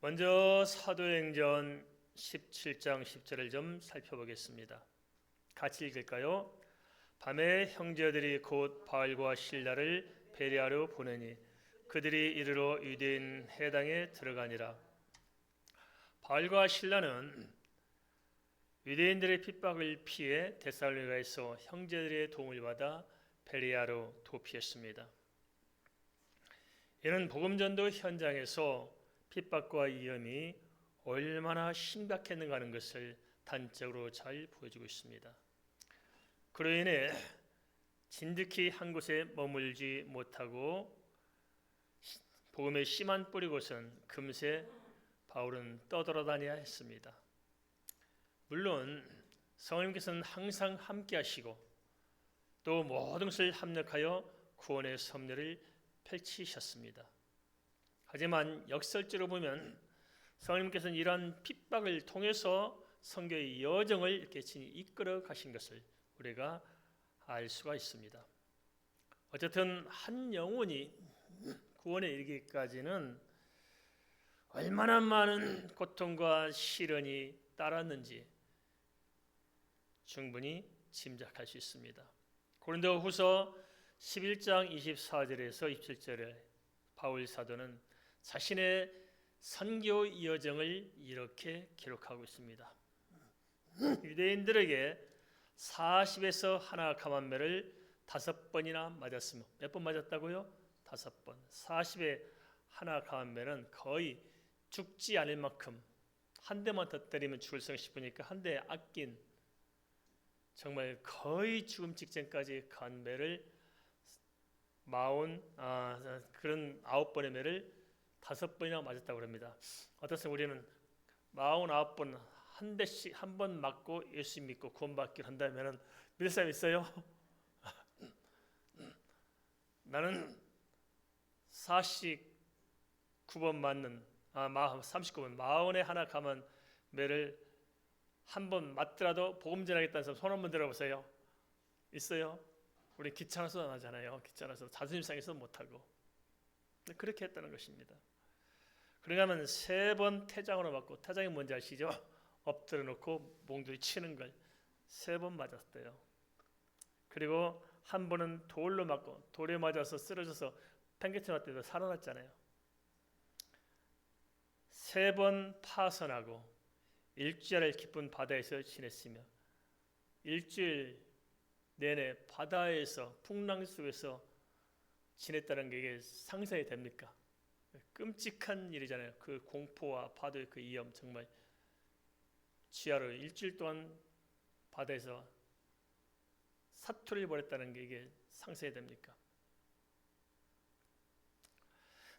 먼저 사도행전 17장 10절을 좀 살펴보겠습니다. 같이 읽을까요? 밤에 형제들이 곧 바울과 실라를 베레아로 보내니 그들이 이르러 유대인 회당에 들어가니라. 바울과 실라는 유대인들의 핍박을 피해 데살로니가에서 형제들의 도움을 받아 베레아로 도피했습니다. 이는 복음전도 현장에서 핍박과 위험이 얼마나 심각했는가 하는 것을 단적으로 잘 보여주고 있습니다. 그로 인해 진득히 한 곳에 머물지 못하고 복음의 씨만 뿌리고선 금세 바울은 떠돌아다녀야 했습니다. 물론 성령님께서는 항상 함께 하시고 또 모든 것을 합력하여 구원의 섭리를 펼치셨습니다. 하지만 역설적으로 보면 성령님께서는 이러한 핍박을 통해서 선교의 여정을 이렇게 이끌어 가신 것을 우리가 알 수가 있습니다. 어쨌든 한 영혼이 구원에 이르기까지는 얼마나 많은 고통과 시련이 따랐는지 충분히 짐작할 수 있습니다. 고린도후서 11장 24절에서 27절에 바울 사도는 자신의 선교 여정을 이렇게 기록하고 있습니다. 유대인들에게 40에서 하나 감한매를 5번이나 맞았으며, 몇 번 맞았다고요? 5번. 40에 하나 감한매는 거의 죽지 않을 만큼, 한 대만 더 때리면 죽을 생각 싶으니까 한 대 아낀, 정말 거의 죽음 직전까지 간 매를 그런 9번의 매를 5번이나 맞았다고 합니다. 어떻습니까? 우리는 49번 한 대씩 한 번 맞고 예수 믿고 구원받기를 한다면 믿을 사람 있어요? 나는 49번 맞는 39번 마흔에 하나 가면 매를 한 번 맞더라도 복음 전하겠다는 사람 손 한번 들어보세요. 있어요? 우리 귀찮아서 안 하잖아요. 귀찮아서 자존심 상해서 못하고 그렇게 했다는 것입니다. 그러면 3번 태장으로 맞고, 태장이 뭔지 아시죠? 엎드려 놓고 몽둥이 치는 걸 3번 맞았대요. 그리고 한 번은 돌로 맞고, 돌에 맞아서 쓰러져서 팽개쳐 놨더니 살아났잖아요. 3번 파선하고 일주일을 깊은 바다에서 지냈으며 일주일 내내 바다에서 풍랑 속에서 지냈다는 게 이게 상상이 됩니까? 끔찍한 일이잖아요. 그 공포와 파도의 그 위험, 정말 지하로 일주일 동안 바다에서 사투를 벌였다는 게 이게 상상이 됩니까?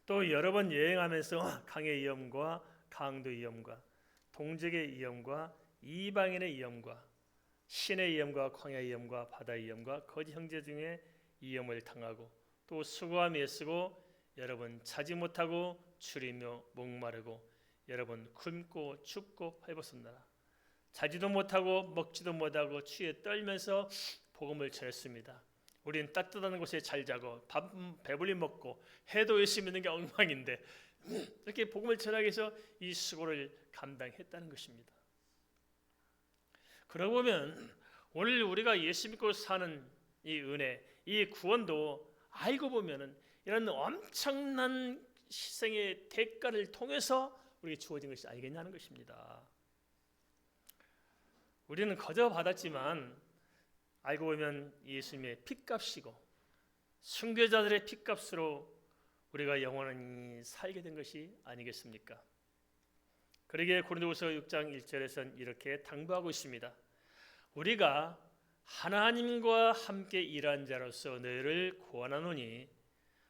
또 여러 번 여행하면서 강의 위험과 강도 위험과 동족의 위험과 이방인의 위험과 신의 위험과 광야의 위험과 바다의 위험과 거짓 형제 중에 위험을 당하고 또 수고하며 애쓰고 여러 번 자지 못하고 추리며 목마르고 여러 번 굶고 춥고 헐벗었나라. 자지도 못하고 먹지도 못하고 추위에 떨면서 복음을 전했습니다. 우린 따뜻한 곳에 잘 자고 밥 배불리 먹고 해도 열심히 있는 게 엉망인데 이렇게 복음을 전하기 위해서 이 수고를 감당했다는 것입니다. 그러고 보면 오늘 우리가 예수 믿고 사는 이 은혜, 이 구원도 알고 보면은 이런 엄청난 희생의 대가를 통해서 우리에게 주어진 것이 아니겠냐는 것입니다. 우리는 거저 받았지만 알고 보면 예수님의 핏값이고 순교자들의 핏값으로 우리가 영원히 살게 된 것이 아니겠습니까? 그러기에 고린도후서 6장 1절에서는 이렇게 당부하고 있습니다. 우리가 하나님과 함께 일한 자로서 너희를 구원하노니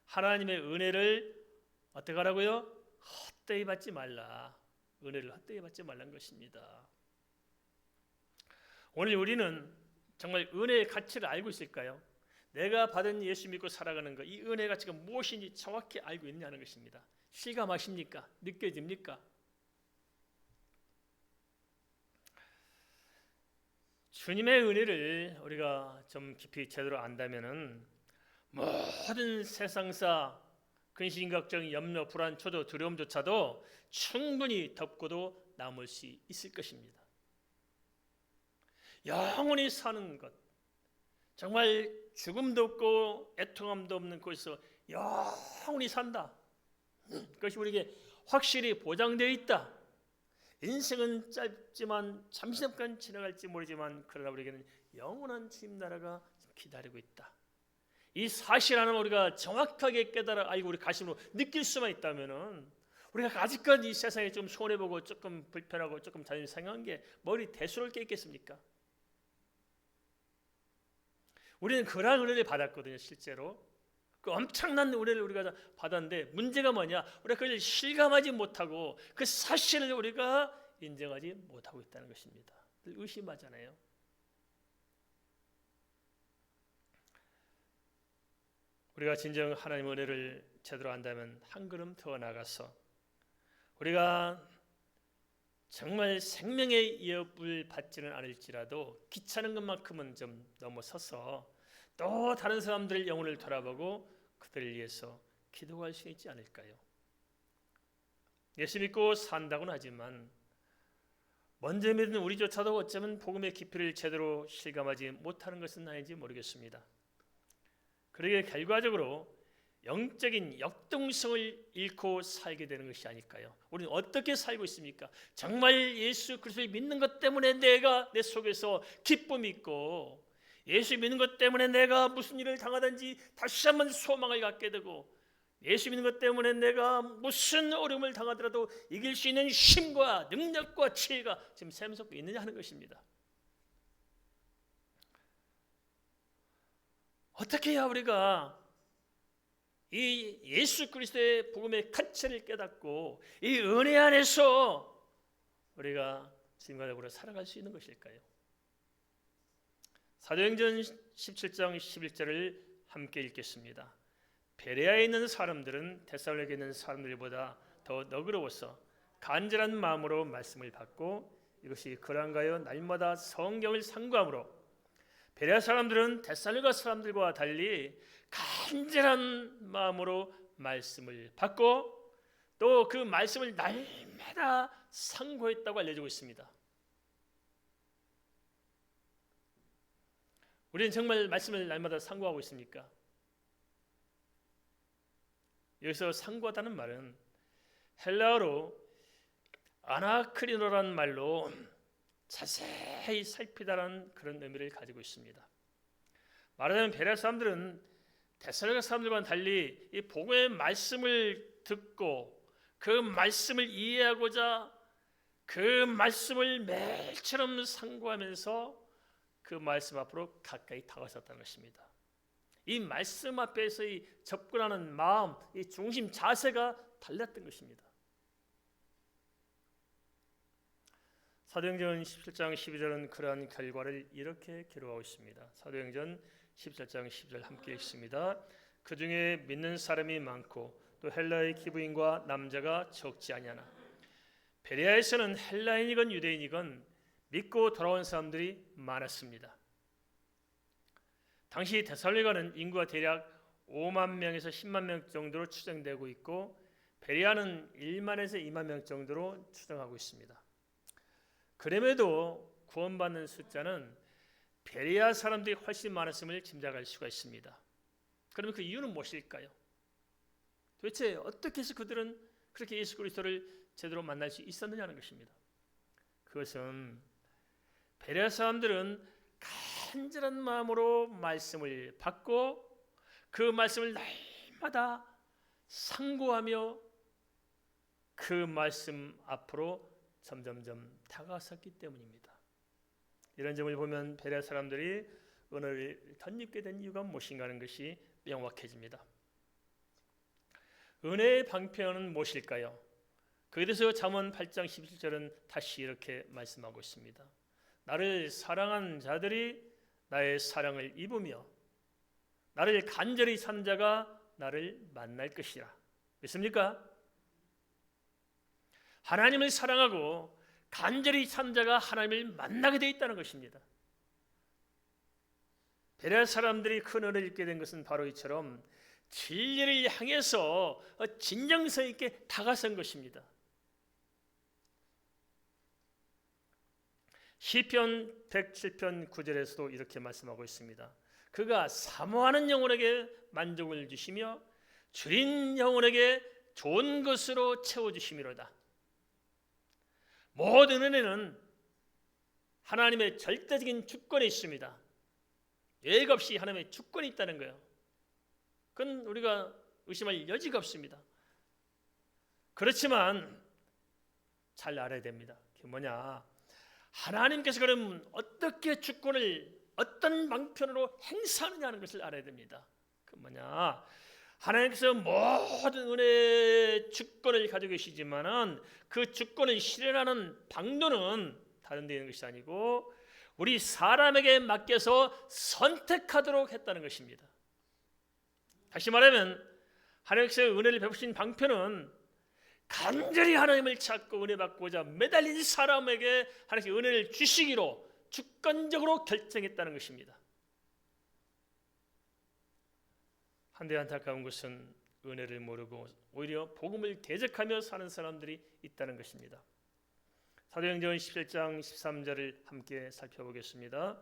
하나님의 은혜를 어떻게 하라고요? 헛되이 받지 말라. 은혜를 헛되이 받지 말라는 것입니다. 오늘 우리는 정말 은혜의 가치를 알고 있을까요? 내가 받은 예수 믿고 살아가는 것, 이 은혜가 지금 무엇인지 정확히 알고 있느냐는 것입니다. 실감하십니까? 느껴집니까? 주님의 은혜를 우리가 좀 깊이 제대로 안다면은 모든 세상사 근심, 걱정, 염려, 불안, 초조, 두려움조차도 충분히 덮고도 남을 수 있을 것입니다. 영원히 사는 것, 정말 죽음도 없고 애통함도 없는 곳에서 영원히 산다. 그것이 우리에게 확실히 보장되어 있다. 인생은 짧지만 잠시잠깐 지나갈지 모르지만 그러나 우리에게는 영원한 주님 나라가 기다리고 있다. 이 사실 하나만 우리가 정확하게 깨달아 알고 우리 가슴으로 느낄 수만 있다면은 우리가 아직까지 이 세상에 좀 손해보고 조금 불편하고 조금 자존심 상한 게 머리 대수를 게 있겠습니까? 우리는 그러한 은혜를 받았거든요. 실제로 그 엄청난 은혜를 우리가 받았는데 문제가 뭐냐? 우리가 그걸 실감하지 못하고 그 사실을 우리가 인정하지 못하고 있다는 것입니다. 의심하잖아요. 우리가 진정 하나님의 은혜를 제대로 안다면 한 걸음 더 나가서 우리가 정말 생명의 위협을 받지는 않을지라도 귀찮은 것만큼은 좀 넘어서서 또 다른 사람들의 영혼을 돌아보고 그들을 위해서 기도할 수 있지 않을까요? 예수 믿고 산다고는 하지만 먼저 믿는 우리조차도 어쩌면 복음의 깊이를 제대로 실감하지 못하는 것은 아닌지 모르겠습니다. 그러기에 결과적으로 영적인 역동성을 잃고 살게 되는 것이 아닐까요? 우리는 어떻게 살고 있습니까? 정말 예수 그리스도를 믿는 것 때문에 내가 내 속에서 기쁨이 있고 예수 믿는 것 때문에 내가 무슨 일을 당하든지 다시 한번 소망을 갖게 되고 예수 믿는 것 때문에 내가 무슨 어려움을 당하더라도 이길 수 있는 힘과 능력과 지혜가 지금 샘솟고 있느냐 하는 것입니다. 어떻게 해야 우리가 이 예수 그리스도의 복음의 가치를 깨닫고 이 은혜 안에서 우리가 주님과 더불어 살아갈 수 있는 것일까요? 사도행전 17장 11절을 함께 읽겠습니다. 베레아에 있는 사람들은 데살로니가에 있는 사람들보다 더 너그러워서 간절한 마음으로 말씀을 받고 이것이 그런가요? 날마다 성경을 상고함으로 베레아 사람들은 데살로니가 사람들과 달리 간절한 마음으로 말씀을 받고 또 그 말씀을 날마다 상고했다고 알려지고 있습니다. 우리는 정말 말씀을 날마다 상고하고 있습니까? 여기서 상고하다는 말은 헬라어로 아나크리노라는 말로 자세히 살피다라는 그런 의미를 가지고 있습니다. 말하자면 베레아 사람들은 데살로니가 사람들과는 달리 이 복음의 말씀을 듣고 그 말씀을 이해하고자 그 말씀을 매일처럼 상고하면서 그 말씀 앞으로 가까이 다가섰다는 것입니다. 이 말씀 앞에서 이 접근하는 마음, 이 중심 자세가 달랐던 것입니다. 사도행전 17장 12절은 그러한 결과를 이렇게 기록하고 있습니다. 사도행전 17장 12절 함께 읽습니다. 그 중에 믿는 사람이 많고 또 헬라의 기부인과 남자가 적지 아니하나 베레아에서는 헬라인이건 유대인이건 믿고 돌아온 사람들이 많았습니다. 당시 데살로니가는 인구가 대략 5만 명에서 10만 명 정도로 추정되고 있고 베레아는 1만에서 2만 명 정도로 추정하고 있습니다. 그럼에도 구원받는 숫자는 베레아 사람들이 훨씬 많았음을 짐작할 수가 있습니다. 그러면 그 이유는 무엇일까요? 도대체 어떻게 해서 그들은 그렇게 예수 그리스도를 제대로 만날 수 있었느냐는 것입니다. 그것은 베레아 사람들은 간절한 마음으로 말씀을 받고 그 말씀을 날마다 상고하며 그 말씀 앞으로 점점점 다가섰기 때문입니다. 이런 점을 보면 베레아 사람들이 은혜를 덧입게 된 이유가 무엇인가 하는 것이 명확해집니다. 은혜의 방편은 무엇일까요? 거기에 대해서 잠언 8장 17절은 다시 이렇게 말씀하고 있습니다. 나를 사랑한 자들이 나의 사랑을 입으며 나를 간절히 찾는 자가 나를 만날 것이라. 믿습니까? 하나님을 사랑하고 간절히 찾는 자가 하나님을 만나게 되어 있다는 것입니다. 베레아 사람들이 큰 은혜를 입게 된 것은 바로 이처럼 진리를 향해서 진정성 있게 다가선 것입니다. 시편 107편 9절에서도 이렇게 말씀하고 있습니다. 그가 사모하는 영혼에게 만족을 주시며 줄인 영혼에게 좋은 것으로 채워주심이로다. 모든 은혜는 하나님의 절대적인 주권에 있습니다. 예외 없이 하나님의 주권이 있다는 거예요. 그건 우리가 의심할 여지가 없습니다. 그렇지만 잘 알아야 됩니다. 그게 뭐냐? 하나님께서 그럼 어떻게 주권을 어떤 방편으로 행사하느냐는 것을 알아야 됩니다. 그 뭐냐? 하나님께서 모든 은혜의 주권을 가지고 계시지만은 그 주권을 실현하는 방도는 다른 데 있는 것이 아니고 우리 사람에게 맡겨서 선택하도록 했다는 것입니다. 다시 말하면 하나님께서 은혜를 베푸신 방편은 간절히 하나님을 찾고 은혜 받고자 매달린 사람에게 하나님께서 은혜를 주시기로 주권적으로 결정했다는 것입니다. 한데 안타까운 것은 은혜를 모르고 오히려 복음을 대적하며 사는 사람들이 있다는 것입니다. 사도행전 17장 13절을 함께 살펴보겠습니다.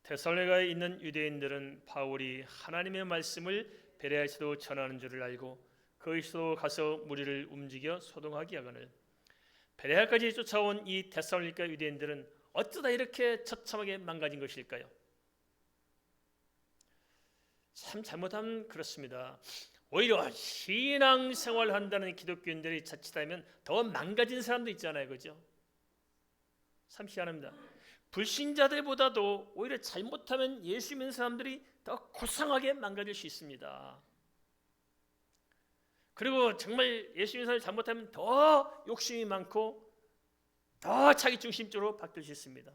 데살로니가에 있는 유대인들은 바울이 하나님의 말씀을 베레아에서도 전하는 줄을 알고 거기서도 가서 무리를 움직여 소동하게 하거늘 베레아까지 쫓아온 이 데살로니가 유대인들은 어쩌다 이렇게 처참하게 망가진 것일까요? 참 잘못하면 그렇습니다. 오히려 신앙생활을 한다는 기독교인들이 자칫하면 더 망가진 사람도 있잖아요. 그죠? 참 희한합니다. 불신자들보다도 오히려 잘못하면 예수 믿는 사람들이 더 고상하게 망가질 수 있습니다. 그리고 정말 예수 믿는 사람이 잘못하면 더 욕심이 많고 더 자기 중심적으로 바뀔 수 있습니다.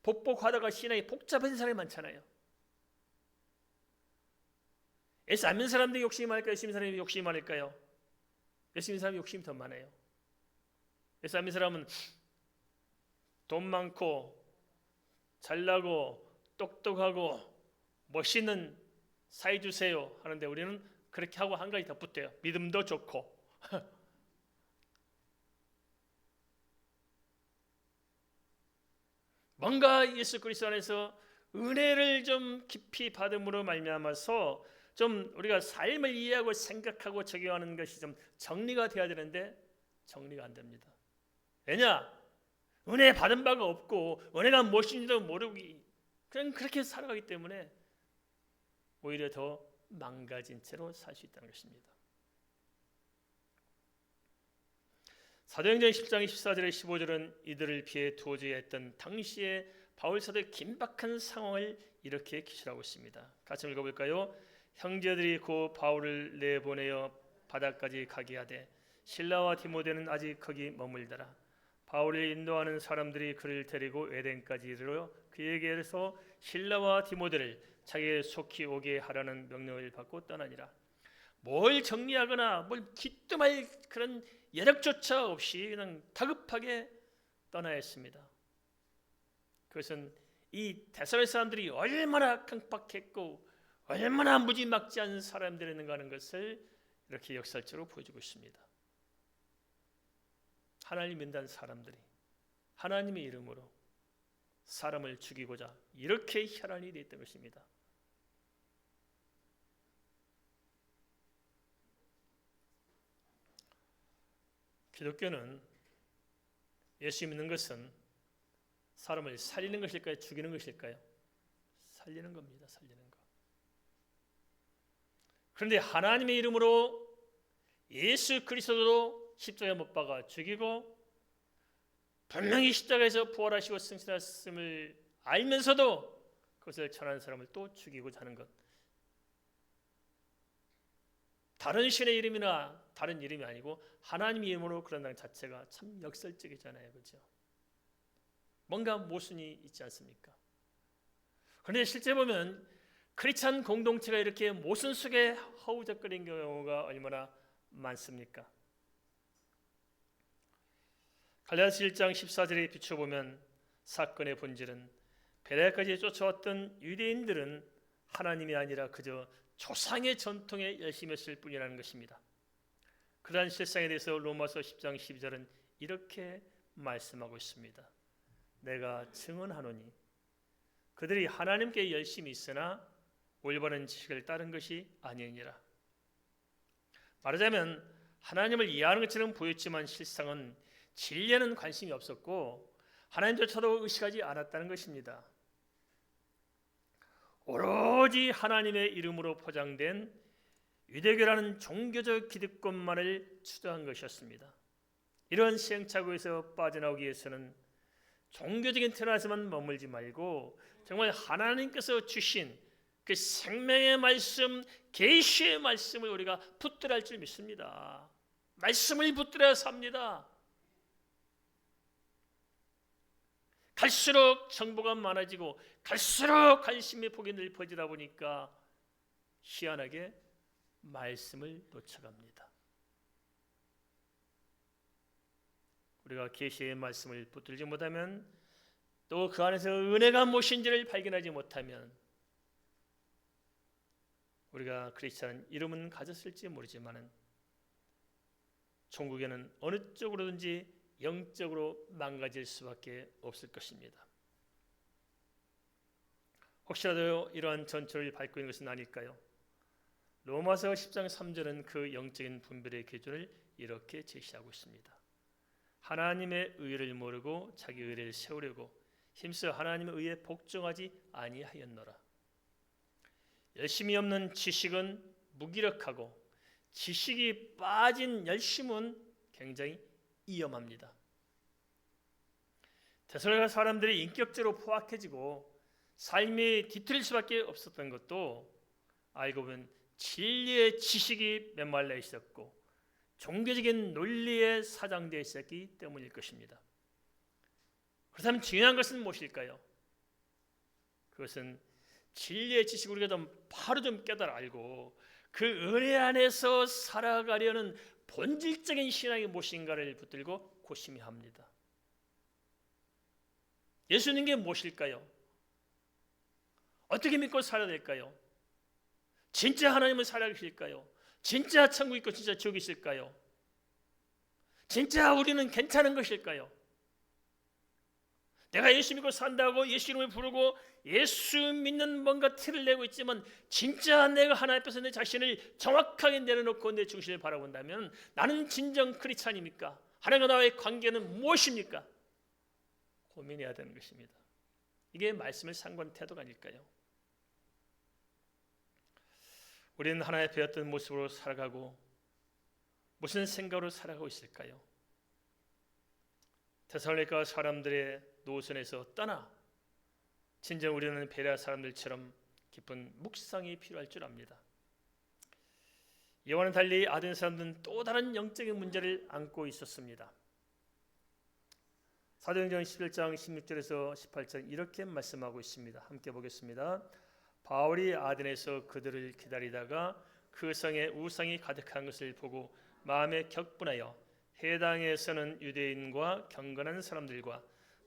복복하다가 신앙이 복잡해진 사람이 많잖아요. 예수 안 믿는 사람들이 욕심이 많을까요? 예수 믿는 사람이 욕심이 많을까요? 예수 믿는 사람이 욕심이 더 많아요. 예수 안 믿는 사람은 돈 많고 잘나고 똑똑하고 멋있는 사이 주세요 하는데 우리는 그렇게 하고 한 가지 덧붙여요. 믿음도 좋고 뭔가 예수 그리스도 안에서 은혜를 좀 깊이 받음으로 말미암아서 좀 우리가 삶을 이해하고 생각하고 적용하는 것이 좀 정리가 돼야 되는데 정리가 안 됩니다. 왜냐? 은혜 받은 바가 없고 은혜가 무엇인지도 모르고 그냥 그렇게 살아가기 때문에 오히려 더 망가진 채로 살 수 있다는 것입니다. 사도행전 10장 14절에 15절은 이들을 피해 두어져야 했던 당시의 바울 사도의 긴박한 상황을 이렇게 기술하고 있습니다. 같이 읽어볼까요? 형제들이 곧 바울을 내보내어 바다까지 가게 하되 실라와 디모데는 아직 거기 머물더라. 바울을 인도하는 사람들이 그를 데리고 에덴까지 이르러 그에게서 실라와 디모데를 자기에 속히 오게 하라는 명령을 받고 떠나니라. 뭘 정리하거나 뭘 기뜸할 그런 여력조차 없이 그냥 다급하게 떠나야 했습니다. 그것은 이 데살로니가 사람들이 얼마나 강박했고 얼마나 무지막지한 사람들이었는가 하는 것을 이렇게 역설적으로 보여주고 있습니다. 하나님 믿는 사람들이 하나님의 이름으로 사람을 죽이고자 이렇게 혈안이 되었던 것입니다. 기독교는 예수 믿는 것은 사람을 살리는 것일까요? 죽이는 것일까요? 살리는 겁니다. 살리는 것. 그런데 하나님의 이름으로 예수 그리스도도 십자가에 못 박아 죽이고 분명히 십자가에서 부활하시고 승천하셨음을 알면서도 그것을 전하는 사람을 또 죽이고자 하는 것. 다른 신의 이름이나 다른 이름이 아니고 하나님의 이름으로 그런다는 자체가 참 역설적이잖아요. 그렇죠? 뭔가 모순이 있지 않습니까? 그런데 실제 보면 크리스찬 공동체가 이렇게 모순 속에 허우적거리는 경우가 얼마나 많습니까? 갈라디아서 1장 14절에 비춰보면 사건의 본질은 베레아까지 쫓아왔던 유대인들은 하나님이 아니라 그저 조상의 전통에 열심했을 뿐이라는 것입니다. 그러한 실상에 대해서 로마서 10장 12절은 이렇게 말씀하고 있습니다. 내가 증언하노니 그들이 하나님께 열심히 있으나 올바른 지식을 따른 것이 아니니라. 말하자면 하나님을 이해하는 것처럼 보였지만 실상은 진리에는 관심이 없었고 하나님조차도 의식하지 않았다는 것입니다. 오로지 하나님의 이름으로 포장된 유대교라는 종교적 기득권만을 추구한 것이었습니다. 이런 시행착오에서 빠져나오기 위해서는 종교적인 틀에서만 머물지 말고 정말 하나님께서 주신 그 생명의 말씀, 계시의 말씀을 우리가 붙들어야 할 줄 믿습니다. 말씀을 붙들어야 삽니다. 갈수록 정보가 많아지고 갈수록 관심의 폭이 넓어지다 보니까 희한하게 말씀을 놓쳐갑니다. 우리가 계시의 말씀을 붙들지 못하면 또 그 안에서 은혜가 무엇인지를 발견하지 못하면 우리가 크리스찬 이름은 가졌을지 모르지만 천국에는 어느 쪽으로든지 영적으로 망가질 수밖에 없을 것입니다. 혹시라도 이러한 전철을 밟고 있는 것은 아닐까요? 로마서 10장 3절은 그 영적인 분별의 기준을 이렇게 제시하고 있습니다. 하나님의 의를 모르고 자기 의를 세우려고 힘써 하나님의 의에 복종하지 아니하였노라. 열심이 없는 지식은 무기력하고 지식이 빠진 열심은 굉장히 위험합니다. 데살로니가 사람들이 인격적으로 포악해지고 삶이 뒤틀릴 수밖에 없었던 것도 알고 보면 진리의 지식이 메말라 있었고 종교적인 논리에 사장되어 있었기 때문일 것입니다. 그렇다면 중요한 것은 무엇일까요? 그것은 진리의 지식을 우리가 바로 깨달아 알고 그 은혜 안에서 살아가려는 본질적인 신앙이 무엇인가를 붙들고 고심해야 합니다. 예수님께 무엇일까요? 어떻게 믿고 살아야 될까요? 진짜 하나님을 살아계실까요? 진짜 천국 있고 진짜 지옥이 있을까요? 진짜 우리는 괜찮은 것일까요? 내가 예수 믿고 산다고 예수 이름을 부르고 예수 믿는 뭔가 티를 내고 있지만 진짜 내가 하나님 앞에서 내 자신을 정확하게 내려놓고 내 중심을 바라본다면 나는 진정 크리스찬입니까? 하나님과 나의 관계는 무엇입니까? 고민해야 되는 것입니다. 이게 말씀을 상고하는 태도가 아닐까요? 우리는 하나님 앞에 어떤 모습으로 살아가고 무슨 생각으로 살아가고 있을까요? 데살로니가 사람들의 노선에서 떠나 진정 우리는 베레아 사람들처럼 깊은 묵상이 필요할 줄 압니다. 이와는 달리 아덴 사람들은 또 다른 영적인 문제를 안고 있었습니다. 사도행전 11장 16절에서 18절 이렇게 말씀하고 있습니다. 함께 보겠습니다. 바울이 아덴에서 그들을 기다리다가 그 성에 우상이 가득한 것을 보고 마음에 격분하여 해당에서는 유대인과 경건한 사람들과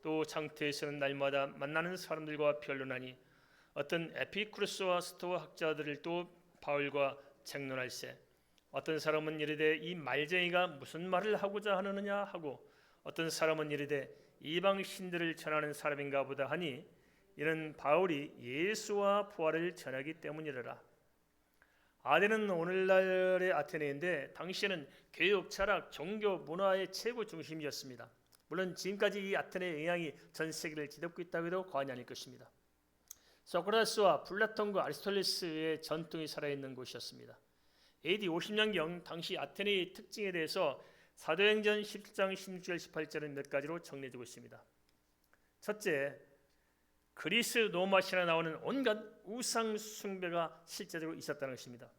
또 장터에서는 날마다 만나는 사람들과 변론하니 어떤 에피쿠르스와 스토아 학자들을 또 바울과 쟁론할세 어떤 사람은 이르되 이 말쟁이가 무슨 말을 하고자 하느냐 하고 어떤 사람은 이르되 이방 신들을 전하는 사람인가 보다 하니 이는 바울이 예수와 부활을 전하기 때문이라. 아덴은 오늘날의 아테네인데 당시에는 교육, 철학, 종교, 문화의 최고 중심이었습니다. 물론 지금까지 이 아테네의 영향이 전 세계를 뒤덮고 있다고 해도 과언이 아닐 것입니다. 소크라테스와 플라톤과 아리스토텔레스의 전통이 살아있는 곳이었습니다. AD 50년경 당시 아테네의 특징에 대해서 사도행전 17장 16절 18절은 몇 가지로 정리해주고 있습니다. 첫째, 그리스 로마 신화에 나오는 온갖 우상 숭배가 실제적으로 있었다는 것입니다.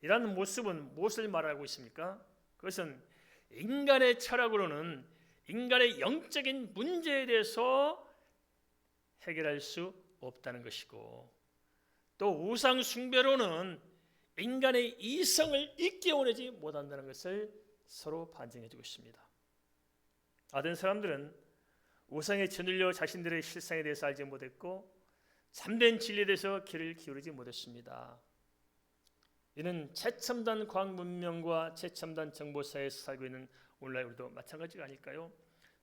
이러한 모습은 무엇을 말하고 있습니까? 그것은 인간의 철학으로는 인간의 영적인 문제에 대해서 해결할 수 없다는 것이고 또 우상 숭배로는 인간의 이성을 일깨워내지 못한다는 것을 서로 반증해주고 있습니다. 아덴 사람들은 우상에 짓눌려 자신들의 실상에 대해서 알지 못했고 참된 진리에 대해서 귀를 기울이지 못했습니다. 이는 최첨단 과학 문명과 최첨단 정보 사회에서 살고 있는 오늘날 우리도 마찬가지가 아닐까요?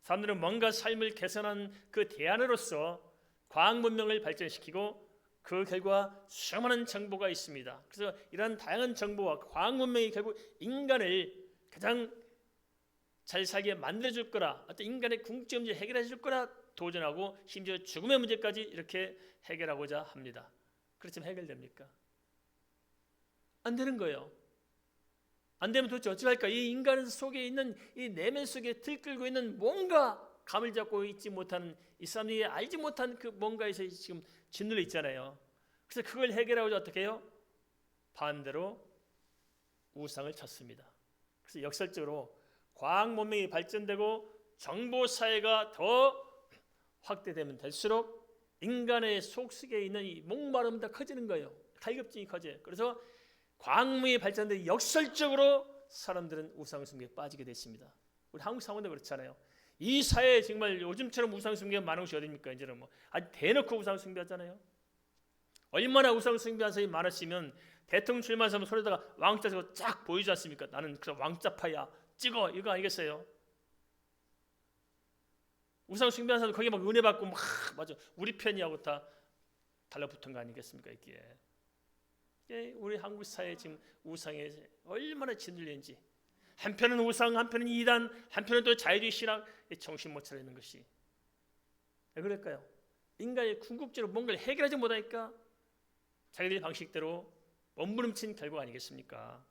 사람들은 뭔가 삶을 개선한 그 대안으로서 과학 문명을 발전시키고 그 결과 수많은 정보가 있습니다. 그래서 이러한 다양한 정보와 과학 문명이 결국 인간을 가장 잘 살게 만들어줄 거라, 어떤 인간의 궁극적 문제 해결해 줄 거라 도전하고 심지어 죽음의 문제까지 이렇게 해결하고자 합니다. 그렇지만 해결됩니까? 안 되는 거예요. 안 되면 도대체 어찌할까? 이 인간 속에 있는 이 내면 속에 들끓고 있는 뭔가 감을 잡고 있지 못하는 이 사람들이 알지 못한 그 뭔가에서 지금 짓눌려 있잖아요. 그래서 그걸 해결하고자 어떻게 해요? 반대로 우상을 찾습니다. 그래서 역설적으로 과학 문명이 발전되고 정보 사회가 더 확대되면 될수록 인간의 속속에 있는 이 목마름이 더 커지는 거예요. 갈급증이 커져요. 그래서 과학 문명이 발전되고 역설적으로 사람들은 우상 숭배에 빠지게 됐습니다. 우리 한국 사람도 그렇잖아요. 이 사회에 정말 요즘처럼 우상 숭배가 많은 곳이 어디입니까? 이제는 뭐 아주 대놓고 우상 숭배하잖아요. 얼마나 우상 숭배한 사람이 많았으면 대통령 출마하면 손에다가 왕자 저거 쫙 보이지 않습니까? 나는 그 왕자파야. 찍어 이거 아니겠어요? 우상 숭배한 사람 거기 막 은혜 받고 막 맞아 우리 편이하고 다 달라붙은 거 아니겠습니까? 이게 우리 한국 사회 지금 우상에 얼마나 짓눌렸는지 한편은 우상, 한편은 이단, 한편은 또 자유주의 신학 정신 못 차리는 것이 왜 그럴까요? 인간이 궁극적으로 뭔가를 해결하지 못하니까 자기들 방식대로 몸부림친 결과 아니겠습니까?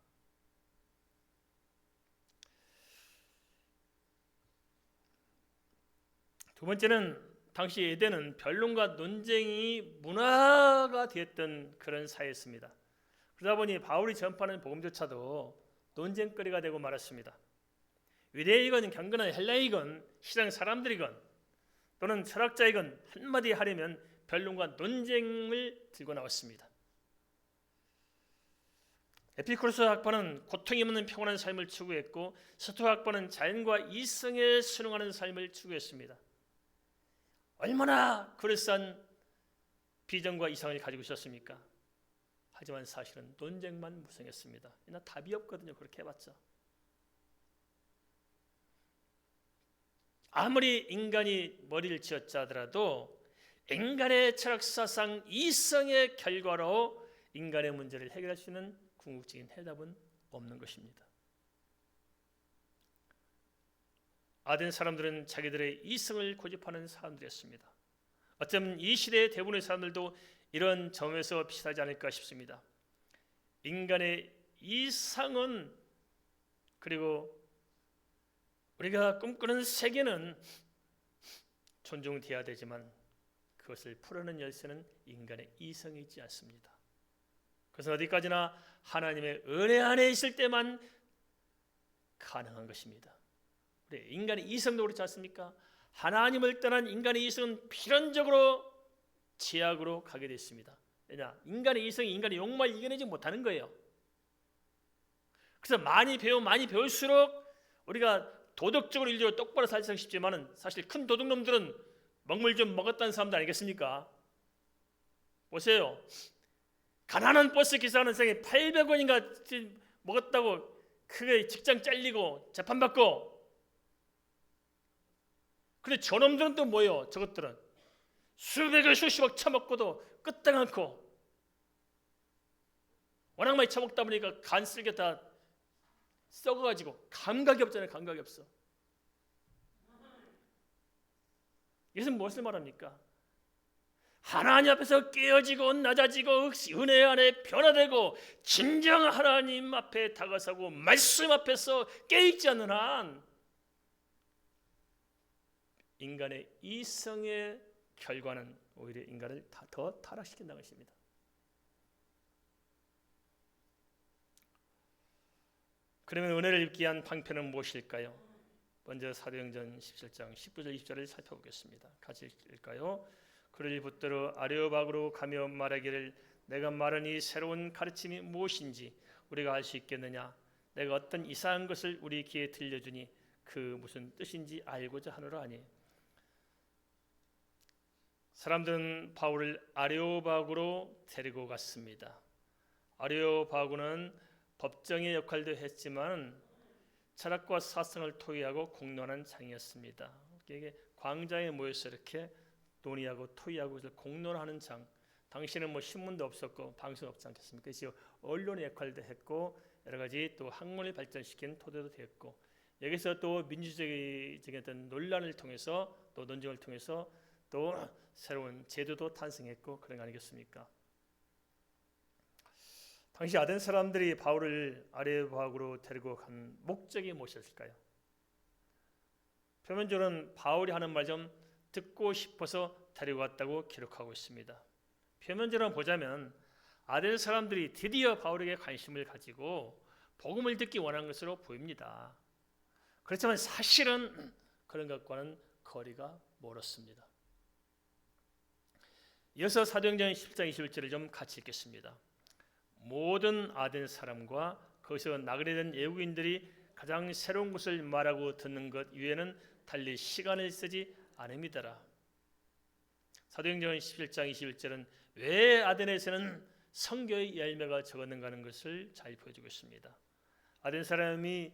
두 번째는 당시 에덴은 변론과 논쟁이 문화가 되었던 그런 사회였습니다. 그러다 보니 바울이 전파하는 복음조차도 논쟁거리가 되고 말았습니다. 유대이건 경건한 헬라이건 시장 사람들이건 또는 철학자이건 한마디 하려면 변론과 논쟁을 들고 나왔습니다. 에피쿠로스 학파는 고통이 없는 평온한 삶을 추구했고 스토아 학파는 자연과 이성에 순응하는 삶을 추구했습니다. 얼마나 그럴싸한 비전과 이상을 가지고 있었습니까? 하지만 사실은 논쟁만 무성했습니다. 나 답이 없거든요. 그렇게 해봤자. 아무리 인간이 머리를 쥐었자 하더라도 인간의 철학사상 이성의 결과로 인간의 문제를 해결할 수 있는 궁극적인 해답은 없는 것입니다. 아덴 사람들은 자기들의 이성을 고집하는 사람들이었습니다. 어쩌면 이 시대의 대부분의 사람들도 이런 점에서 비슷하지 않을까 싶습니다. 인간의 이성은 그리고 우리가 꿈꾸는 세계는 존중돼야 되지만 그것을 풀어내는 열쇠는 인간의 이성이지 않습니다. 그것은 어디까지나 하나님의 은혜 안에 있을 때만 가능한 것입니다. 우리 인간의 이성도 그렇지 않습니까? 하나님을 떠난 인간의 이성은 필연적으로 제약으로 가게 되어 있습니다. 왜냐? 인간의 이성이 인간의 욕망을 이겨내지 못하는 거예요. 그래서 많이 배울수록 우리가 도덕적으로 인류를 똑바로 살기 쉽지만은 사실 큰 도둑놈들은 먹물 좀 먹었다는 사람들 아니겠습니까? 보세요. 가난한 버스 기사하는 생에 800원인가 먹었다고 크게 직장 잘리고 재판받고. 근데 저놈들은 또 뭐예요? 저것들은 수백을 수십억 처먹고도 끄떡 않고 워낙 많이 처먹다 보니까 간 쓸개 다 썩어가지고 감각이 없잖아요. 감각이 없어. 이것은 무엇을 말합니까? 하나님 앞에서 깨어지고 낮아지고 은혜 안에 변화되고 진정 하나님 앞에 다가서고 말씀 앞에서 깨어있지 않는 한 인간의 이성의 결과는 오히려 인간을 더 타락시킨다는 것입니다. 그러면 은혜를 입기 위한 방편은 무엇일까요? 먼저 사도행전 17장 19절 20절을 살펴보겠습니다. 같이 읽을까요? 그를 붙들어 아레오박으로 가며 말하기를 내가 말한 이 새로운 가르침이 무엇인지 우리가 알 수 있겠느냐? 내가 어떤 이상한 것을 우리 귀에 들려주니 그 무슨 뜻인지 알고자 하노라 하니. 사람들은 바울을 아레오바구로 데리고 갔습니다. 아레오바구는 법정의 역할도 했지만 철학과 사상을 토의하고 공론한 장이었습니다. 이게 광장에 모여서 이렇게 논의하고 토의하고 공론하는 장. 당시에는 뭐 신문도 없었고 방송 없지 않겠습니까? 그래서 언론의 역할도 했고 여러 가지 또 학문을 발전시킨 토대도 되었고 여기서 또 민주적인 어떤 논란을 통해서 또 논쟁을 통해서 또 새로운 제도도 탄생했고 그런 거 아니겠습니까? 당시 아덴 사람들이 바울을 아레오바구로 데리고 간 목적이 무엇이었을까요? 표면적으로는 바울이 하는 말 좀 듣고 싶어서 데리고 갔다고 기록하고 있습니다. 표면적으로 보자면 아덴 사람들이 드디어 바울에게 관심을 가지고 복음을 듣기 원한 것으로 보입니다. 그렇지만 사실은 그런 것과는 거리가 멀었습니다. 이어서 사도행전 10장 21절을 좀 같이 읽겠습니다. 모든 아덴 사람과 거기서 나그네된 외국인들이 가장 새로운 것을 말하고 듣는 것 위에는 달리 시간을 쓰지 않음이더라. 사도행전 11장 21절은 왜 아덴에서는 선교의 열매가 적었는가 하는 것을 잘 보여주고 있습니다. 아덴 사람이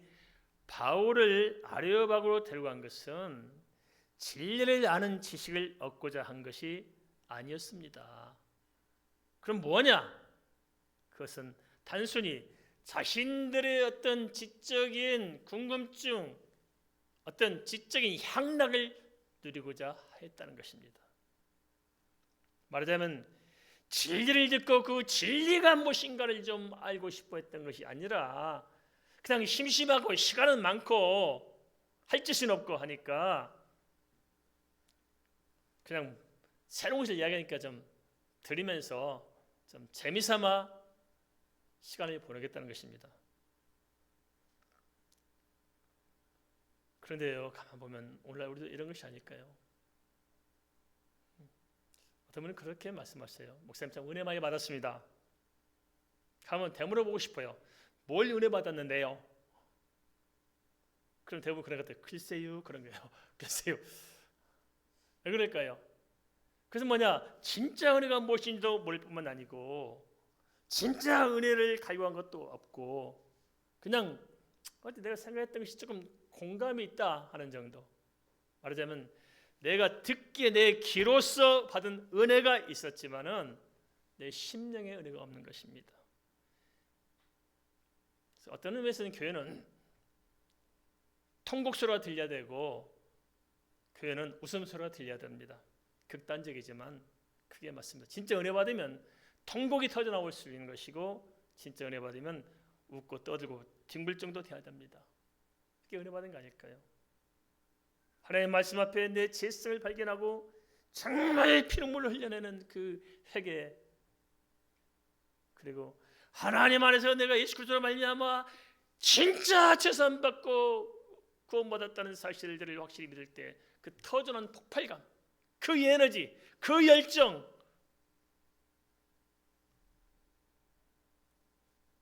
바울을 아레오바구로 데려간 것은 진리를 아는 지식을 얻고자 한 것이 아니었습니다. 그럼 뭐냐? 그것은 단순히 자신들의 어떤 지적인 궁금증, 어떤 지적인 향락을 누리고자 했다는 것입니다. 말하자면 진리를 듣고 그 진리가 무엇인가를 좀 알고 싶어 했던 것이 아니라 그냥 심심하고 시간은 많고 할 짓은 없고 하니까 그냥 새로운 것을 이야기하니까 좀 들으면서 좀 재미삼아 시간을 보내겠다는 것입니다. 그런데요, 가만 보면 오늘날 우리도 이런 것이 아닐까요? 어떤 분은 그렇게 말씀하세요. 목사님 참 은혜 많이 받았습니다. 가면 되물어보고 싶어요. 뭘 은혜 받았는데요? 그럼 대부분 그런 것 같아요. 글쎄요, 그런 거예요. 글쎄요. 왜 그럴까요? 그래서 뭐냐, 진짜 은혜가 무엇인지도 모를 뿐만 아니고 진짜 은혜를 갈구한 것도 없고 그냥 어때 내가 생각했던 것이 조금 공감이 있다 하는 정도. 말하자면 내가 듣기에 내 귀로서 받은 은혜가 있었지만은 내 심령의 은혜가 없는 것입니다. 그래서 어떤 의미에서는 교회는 통곡소리가 들려야 되고 교회는 웃음소리가 들려야 됩니다. 극단적이지만 그게 맞습니다. 진짜 은혜 받으면 통곡이 터져 나올 수 있는 것이고 진짜 은혜 받으면 웃고 떠들고 뒹굴 정도 돼야 됩니다. 그게 은혜 받은 거 아닐까요? 하나님의 말씀 앞에 내 죄성을 발견하고 정말 피눈물을 흘려내는 그 회개, 그리고 하나님 안에서 내가 예수 그리스도로 말미암아 진짜 죄사함 받고 구원받았다는 사실들을 확실히 믿을 때 그 터져나온 폭발감, 그 에너지, 그 열정,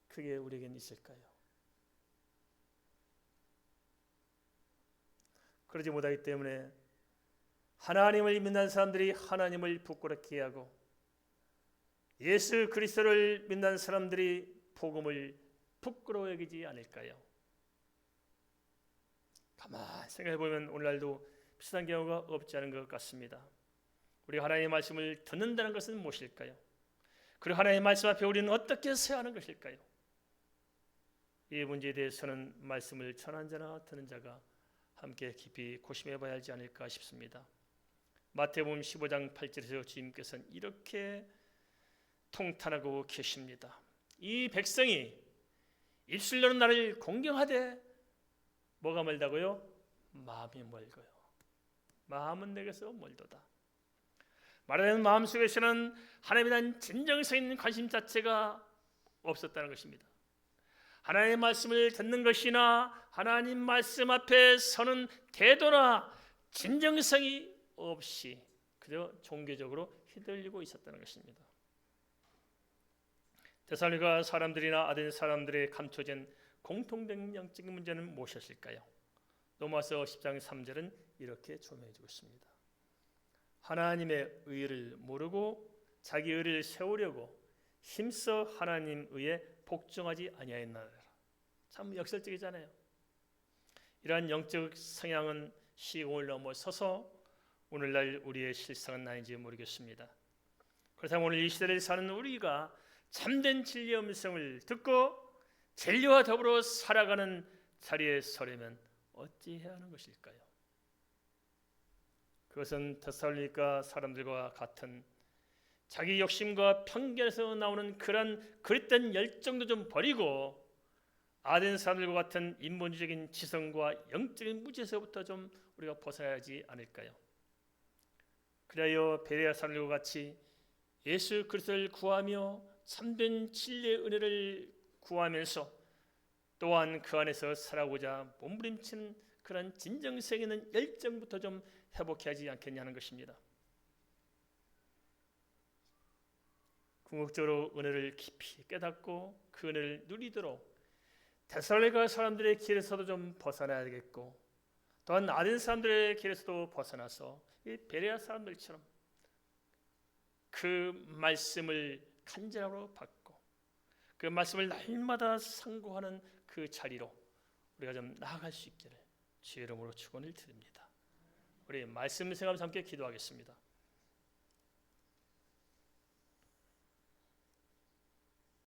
그게 우리에겐 있을까요? 그러지 못하기 때문에 하나님을 믿는 사람들이 하나님을 부끄럽게 하고 예수 그리스도를 믿는 사람들이 복음을 부끄러워 여기지 않을까요? 가만히 생각해 보면 오늘날도 비슷한 경우가 없지 않은 것 같습니다. 우리가 하나님의 말씀을 듣는다는 것은 무엇일까요? 그리고 하나님의 말씀 앞에 우리는 어떻게 서야 하는 것일까요? 이 문제에 대해서는 말씀을 전한 자나 듣는 자가 함께 깊이 고심해 봐야 하지 않을까 싶습니다. 마태복음 15장 8절에서 주님께서는 이렇게 통탄하고 계십니다. 이 백성이 입술로는 나를 공경하되 뭐가 멀다고요? 마음이 멀고요. 마음은 내게서 멀도다. 말하자면 마음속에서는 하나님에 대한 진정성 있는 관심 자체가 없었다는 것입니다. 하나님의 말씀을 듣는 것이나 하나님 말씀 앞에 서는 태도나 진정성이 없이 그저 종교적으로 휘둘리고 있었다는 것입니다. 데살로니가 사람들이나 아덴 사람들의 감춰진 공통된 영적인 문제는 무엇이었을까요? 로마서 10장 3절은 이렇게 조명해주고 있습니다. 하나님의 의를 모르고 자기 의를 세우려고 힘써 하나님 의에 복종하지 아니하였나이다. 참 역설적이잖아요. 이러한 영적 성향은 시공을 넘어서서 오늘날 우리의 실상은 아닌지 모르겠습니다. 그렇다면 오늘 이 시대를 사는 우리가 참된 진리의 음성을 듣고 진리와 더불어 살아가는 자리에 서려면 어찌해야 하는 것일까요? 그것은 데살로니가 사람들과 같은 자기 욕심과 편견에서 나오는 그런 그릇된 열정도 좀 버리고 아덴 사람들과 같은 인본주의적인 지성과 영적인 무지에서부터 좀 우리가 벗어나야 하지 않을까요? 그래야 베레아 사람들과 같이 예수 그리스도를 구하며 참된 진리의 은혜를 구하면서 또한 그 안에서 살아오자 몸부림치는 그런 진정성 있는 열정부터 좀 회복해야 하지 않겠냐는 것입니다. 궁극적으로 은혜를 깊이 깨닫고 그 은혜를 누리도록 데살로니가 사람들의 길에서도 좀 벗어나야겠고 또한 아덴 사람들의 길에서도 벗어나서 이 베레아 사람들처럼 그 말씀을 간절함으로 받고 그 말씀을 날마다 상고하는 그 자리로 우리가 좀 나아갈 수 있기를 주의 이름으로 축원을 드립니다. 우리 말씀 생각하면서 함께 기도하겠습니다.